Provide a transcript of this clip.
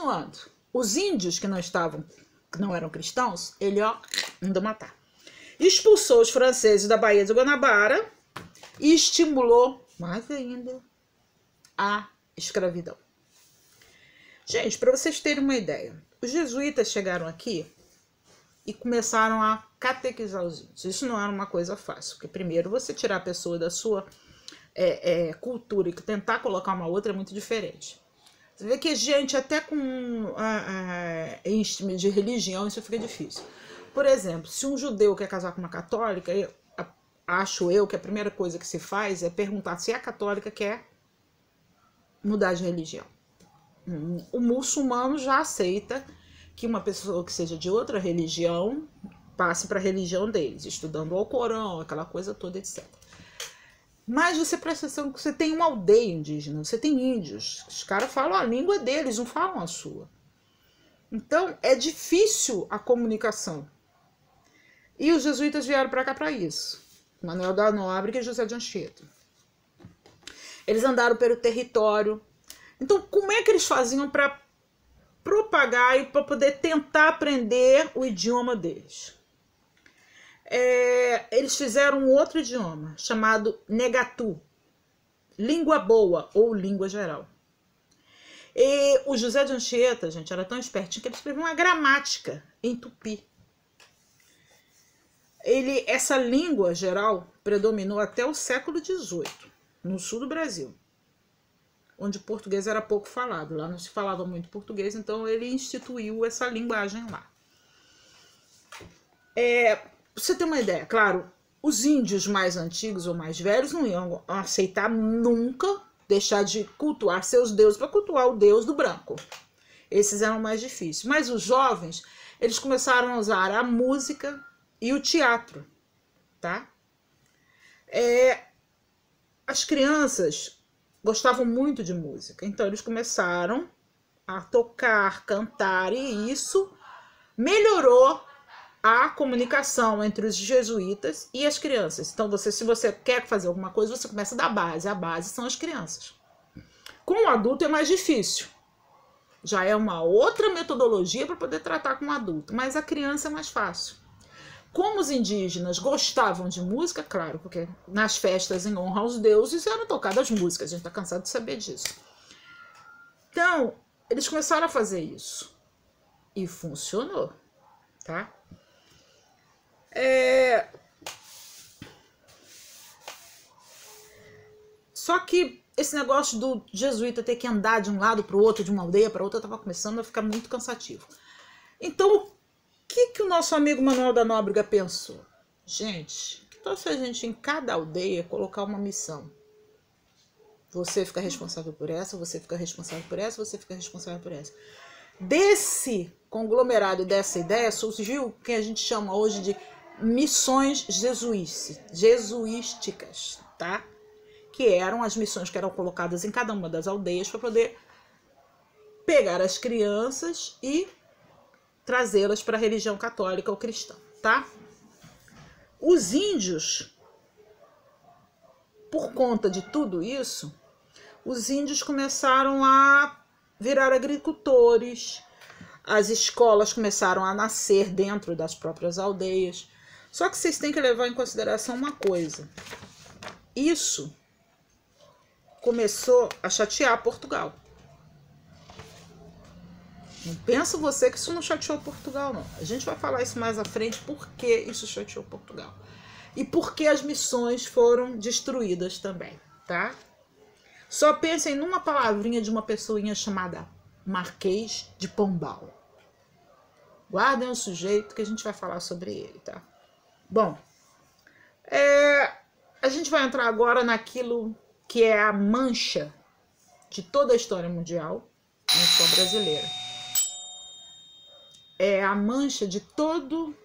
Continuando, os índios que não eram cristãos, ele mandou matar. Expulsou os franceses da Baía de Guanabara e estimulou mais ainda a escravidão. Gente, para vocês terem uma ideia, os jesuítas chegaram aqui e começaram a catequizar os índios. Isso não era uma coisa fácil, porque primeiro você tirar a pessoa da sua cultura e tentar colocar uma outra é muito diferente. Você vê que gente até com de religião isso fica difícil. Por exemplo, se um judeu quer casar com uma católica, acho eu que a primeira coisa que se faz é perguntar se a católica quer mudar de religião. O muçulmano já aceita que uma pessoa que seja de outra religião passe para a religião deles, estudando o Alcorão, aquela coisa toda, etc. Mas você presta atenção que você tem uma aldeia indígena, você tem índios, os caras falam a língua deles, não falam a sua. Então é difícil a comunicação. E os jesuítas vieram para cá para isso. Manuel da Nóbrega e José de Anchieta. Eles andaram pelo território. Então, como é que eles faziam para propagar e para poder tentar aprender o idioma deles? Eles fizeram um outro idioma, chamado Negatu, língua boa ou língua geral. E o José de Anchieta, gente, era tão espertinho que ele escreveu uma gramática em tupi. Essa língua geral predominou até o século XVIII, no sul do Brasil, onde o português era pouco falado. Lá não se falava muito português, então ele instituiu essa linguagem lá. Pra você ter uma ideia, claro, os índios mais antigos ou mais velhos não iam aceitar nunca deixar de cultuar seus deuses para cultuar o deus do branco. Esses eram mais difíceis. Mas os jovens, eles começaram a usar a música e o teatro, tá? As crianças gostavam muito de música, então eles começaram a tocar, cantar, e isso melhorou a comunicação entre os jesuítas e as crianças. Então, se você quer fazer alguma coisa, você começa da base. A base são as crianças. Com o adulto é mais difícil. Já é uma outra metodologia para poder tratar com o adulto, mas a criança é mais fácil. Como os indígenas gostavam de música, claro, porque nas festas em honra aos deuses eram tocadas músicas, a gente está cansado de saber disso. Então, eles começaram a fazer isso. E funcionou, tá? Só que esse negócio do jesuíta ter que andar de um lado para o outro, de uma aldeia para outra, estava começando a ficar muito cansativo. Então, o que o nosso amigo Manuel da Nóbrega pensou? Gente, que tal se a gente em cada aldeia colocar uma missão? Você fica responsável por essa, você fica responsável por essa, você fica responsável por essa. Desse conglomerado, dessa ideia, surgiu o que a gente chama hoje de missões jesuísticas, tá? Que eram as missões que eram colocadas em cada uma das aldeias para poder pegar as crianças e trazê-las para a religião católica ou cristã, tá? Os índios, por conta de tudo isso, os índios começaram a virar agricultores, as escolas começaram a nascer dentro das próprias aldeias. Só que vocês têm que levar em consideração uma coisa. Isso começou a chatear Portugal. Não pensa você que isso não chateou Portugal, não. A gente vai falar isso mais à frente, por que isso chateou Portugal. E por que as missões foram destruídas também, tá? Só pensem numa palavrinha de uma pessoinha chamada Marquês de Pombal. Guardem o sujeito que a gente vai falar sobre ele, tá? Bom, a gente vai entrar agora naquilo que é a mancha de toda a história mundial, não só brasileira. É a mancha de todo